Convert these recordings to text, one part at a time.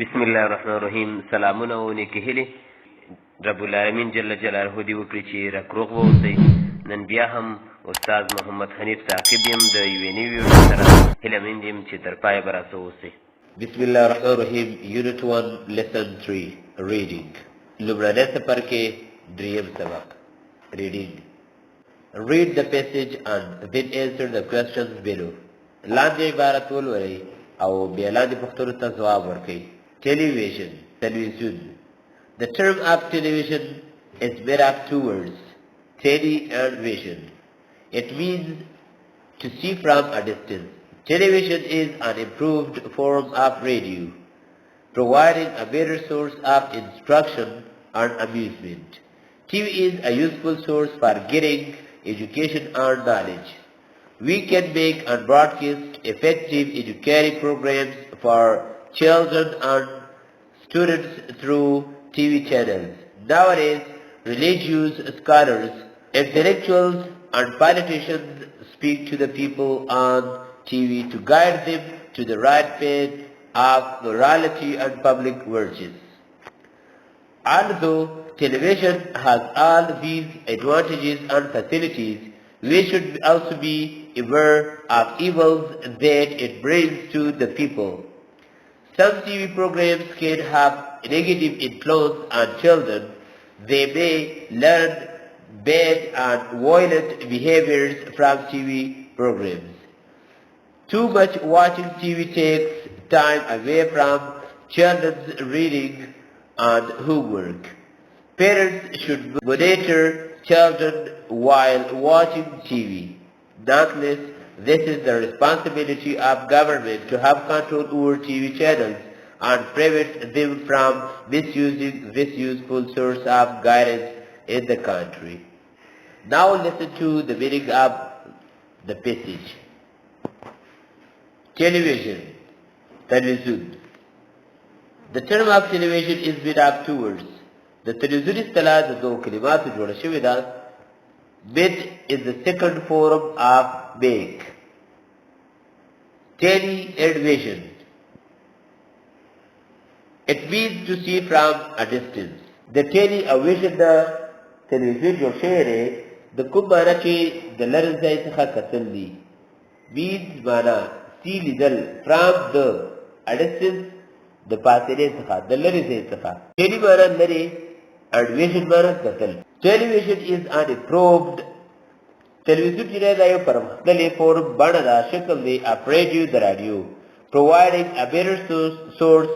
بسم الله الرحمن الرحیم. سلامونه او نیکې هیلې رب العالمین جل جلاله دې وکړي چې راکروغ واوسئ. نن بیا هم استاد محمد حنیف تعقیب یم د یوې نوې ویډیو سره. هیله مند یم چې تر پایه به راسره اوسئ. بسم الله الرحمن الرحیم. Unit 1 Lesson 3 Reading. لومړنی څپر کې دریم سبق Reading. Read the passage and then answer the questions below. لاندې عبارت ولولئ او بیا لاندې پوښتنو ته ځواب ورکړئ. Television, television. The term of television is made of two words, tele and vision. It means to see from a distance. Television is an improved form of radio, providing a better source of instruction and amusement. TV is a useful source for getting education and knowledge. We can make and broadcast effective educative programs for children and students through TV channels. Nowadays, religious scholars, intellectuals, and politicians speak to the people on TV to guide them to the right path of morality and public virtues. Although television has all these advantages and facilities, we should also be aware of evils that it brings to the people. Some TV programs can have negative influence on children. They may learn bad and violent behaviors from TV programs. Too much watching TV takes time away from children's reading and homework. Parents should monitor children while watching TV. Nonetheless, this is the responsibility of government to have control over TV channels and prevent them from misusing this useful source of guidance in the country. Now listen to the meaning of the passage. Television, television. The term of television is made of two words. The television اصطلاح د دوه کلماتو جوړه شوې ده. Bit is the second form of make. Tele and vision. It means to see from a distance. The tele او vision د تلویزیون جوړ شوی دی د کوم معنی چې د لرې ځای څخه کتل دي. means معنی see لیدل from the a distance د فاصلې څخه د لرې ځای څخه. tele معنی لرې and vision معنی کتل. Television is an improved television چې دا یو پرمختللی فورم بڼه ده شکل دی of radio د راډیو providing a better source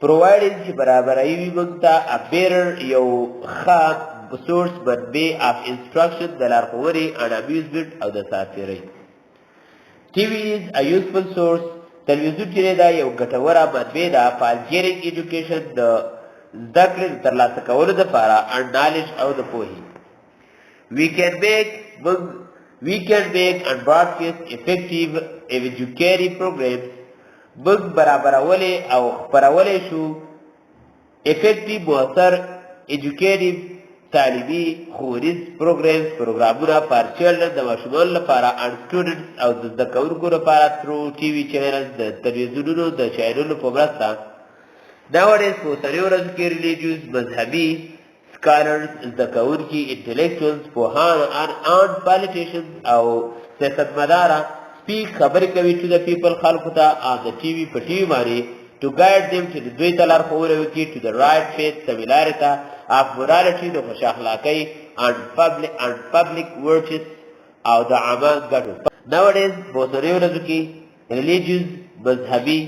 providing چې برابروي موږ ته a better یو ښه source منبع of instruction د لارښوونې and amusement او د سافرۍ. TV is a useful source. تلویزیون چې دا یو ګټوره منبع ده for getting education د زده کړې د ترلاسه کولو دپاره and knowledge او د پوهې. We can make and broadcast effective educative programs. موږ برابرولی او خپرولی شو effective مؤثر educative تعلیمي ښوونیز پروګرامونه for children د ماشومانو لپاره and students او د زده کوونکو لپاره through TV channels د تلویزیونونو د چینلونو په مرسته. Nowadays, په اوسنیو ورځو کې religious مذهبي scholars زده کوونکي intellectuals پوهان and politicians او سیاستمداره speak خبرې کوي to the people خلکو ته on the TV په TV باندې to guide them چې دوی ته لارښوونه وکړي to the right path سمې ته of morality د خوش اخلاقۍ and public virtues او د عامه ګټو. Nowadays په اوسنیو ورځو کې religious مذهبي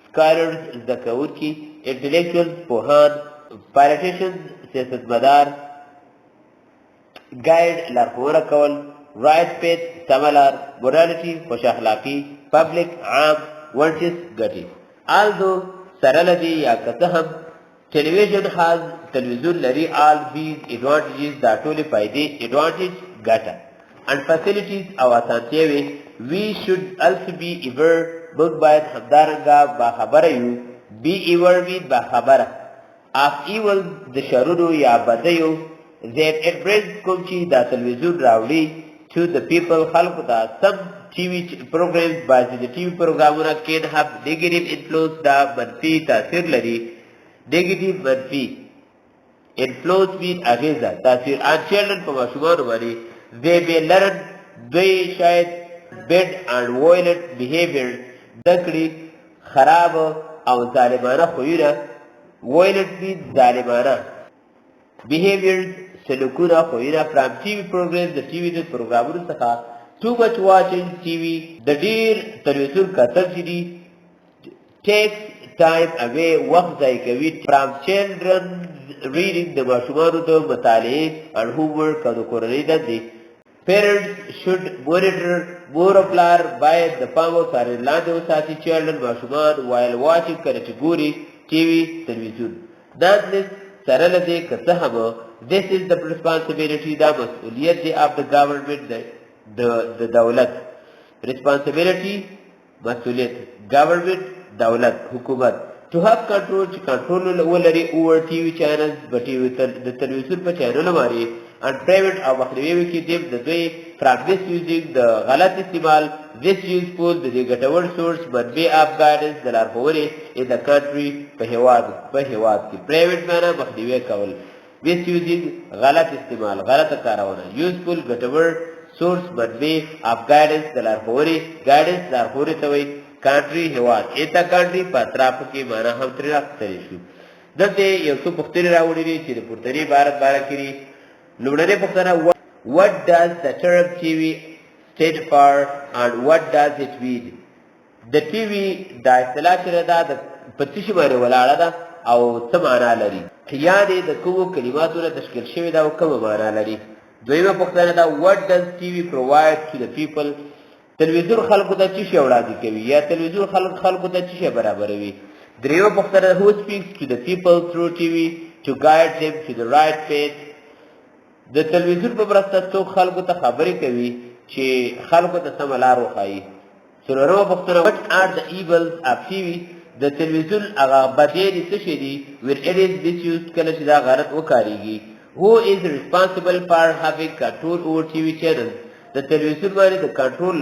scholars زده کوونکي intellectuals پوهان politicians سیاستمدار guide لارښوونه کول right path سمه لار morality خوش اخلاقي public عام virtues ګټې. although سره له دې یا که څه هم تلویزیون لري all these advantages دا ټولې فایدې advantage ګټه and facilities او اسانتیاوې we should also be aware موږ باید همدارنګه باخبره یو be aware mean باخبره of evil د شرونو یا بدیو that it brings کوم چې دا تلویزیون راوړي to the people خلقو ته. some TV programs بعضې د TV پروګرامونه can have negative influence دا منفي تاثیر لري negative منفي influence mean اغیزه تاثیر on children په ماشومانو باندې they may learn دوی شاید bad and violent behavior زده کړي خراب او ظالمانه خویونه violent mean ظالمانه behaviors سلوکونه خویونه from TV programs د TV د پروګرامونو څخه too much watching TV د ډیر تلویزیون کتل چې دي takes time away وخت ضایع کوي from children reading د ماشومانو د مطالعې and homework او د کورنۍ دندې parents should monitor مور او پلار باید د پام او څارنې لاندې وساتي children ماشومان while watching کله چې ګوري TV تلویزیون nonetheless سره له دې که څه هم this is the responsibility دا مسؤلیت دی of the government د دولت responsibility مسؤلیت government دولت حکومت to have control چې کنټرول ولري over TV channels د تلویزیون په چینلونو باندې and private او مخنیوي وکړي د دوی from misusing د غلط استعمال this useful د دې ګټور سورس منبع of guidance د لارښوونې in the country په هېواد کې private معنا مخنیوي کول misusing غلط استعمال غلطه کارونه useful ګټور سورس منبع of guidance د لارښوونې guidance لارښوونې ته وایي country هېواد ایتا country په اطرافو کې معنا هم ترې راخیستلی شو دلته یو څو پوښتنې راوړي دي چې د پورتني عبارت باره کې دي لومړنۍ پوښتنه what does the term TV stand for and what does it mean د TV دا اصطلاح چې ده په څه شي باندې ولاړه ده او څه معنا لري یا دې د کومو کلماتو نه تشکیل شوې ده او کومه معنا لري دویمه پوښتنه ده what does TV provide to the people تلویزیون خلکو ته څه شی وړاندې کوي یا تلویزیون خلکو ته څه شی برابروي دریمه پوښتنه who speaks to the people through TV to guide them to the right path د تلویزیون په مرسته څوک خلکو ته خبرې کوي چې خلکو ته سمه لار وښایي څلورمه پوښتنه what are the evils of TV د تلویزیون هغه بدې څه شی دي when it is misused کله چې دا غلط وکارېږي who is responsible for having control over TV channels د تلویزیون باندې د کنټرول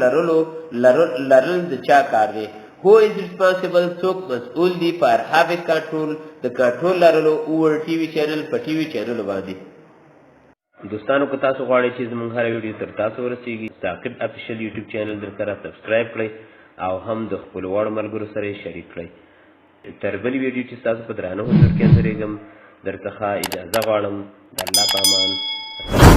لرل د چا کار دی who is responsible څوک مسؤل دی for having control د کنټرول لرلو over TV channel په TV چینل باندې دوستانو که تاسو غواړئ چې زموږ هره ویډیو تر تاسو ورسیږي ثاقب افیشل یوټیوب چینل درسره سبسکرایب کړئ او هم د خپلو وړو ملګرو سره یې شریک کړئ تر بلې ویډیو چې ستاسو په درانه حضور کې انځورېږم درڅخه اجازه غواړم د الله په امان